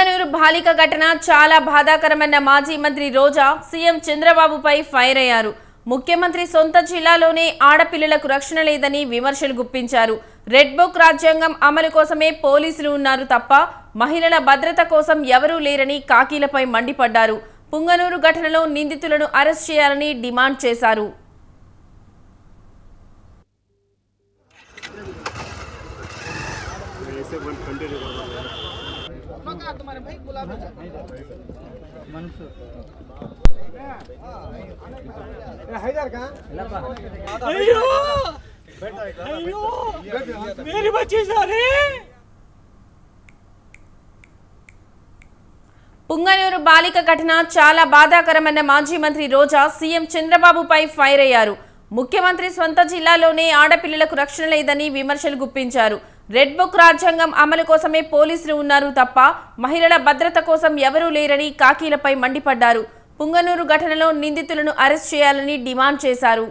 పుంగనూరు బాలిక ఘటన చాలా బాధాకరమన్న మాజీ మంత్రి రోజా సీఎం చంద్రబాబుపై ఫైర్ అయ్యారు. ముఖ్యమంత్రి సొంత జిల్లాలోనే ఆడపిల్లలకు రక్షణ లేదని విమర్శలు గుప్పించారు. రెడ్ బుక్ రాజ్యాంగం అమలు కోసమే పోలీసులు ఉన్నారు తప్ప మహిళల భద్రత కోసం ఎవరూ లేరని కాకీలపై మండిపడ్డారు. పుంగనూరు ఘటనలో నిందితులను అరెస్ట్ చేయాలని డిమాండ్ చేశారు. పుంగనూరు బాలిక ఘటన చాలా బాధాకరమన్న మాజీ మంత్రి రోజా సీఎం చంద్రబాబుపై ఫైర్ అయ్యారు. ముఖ్యమంత్రి సొంత జిల్లాలోనే ఆడపిల్లలకు రక్షణ లేదని విమర్శలు గుప్పించారు. రెడ్ బుక్ రాజ్యాంగం అమలు కోసమే పోలీసులు ఉన్నారు తప్ప మహిళల భద్రత కోసం ఎవరూ లేరని కాకీలపై మండిపడ్డారు. పుంగనూరు ఘటనలో నిందితులను అరెస్ట్ చేయాలని డిమాండ్ చేశారు.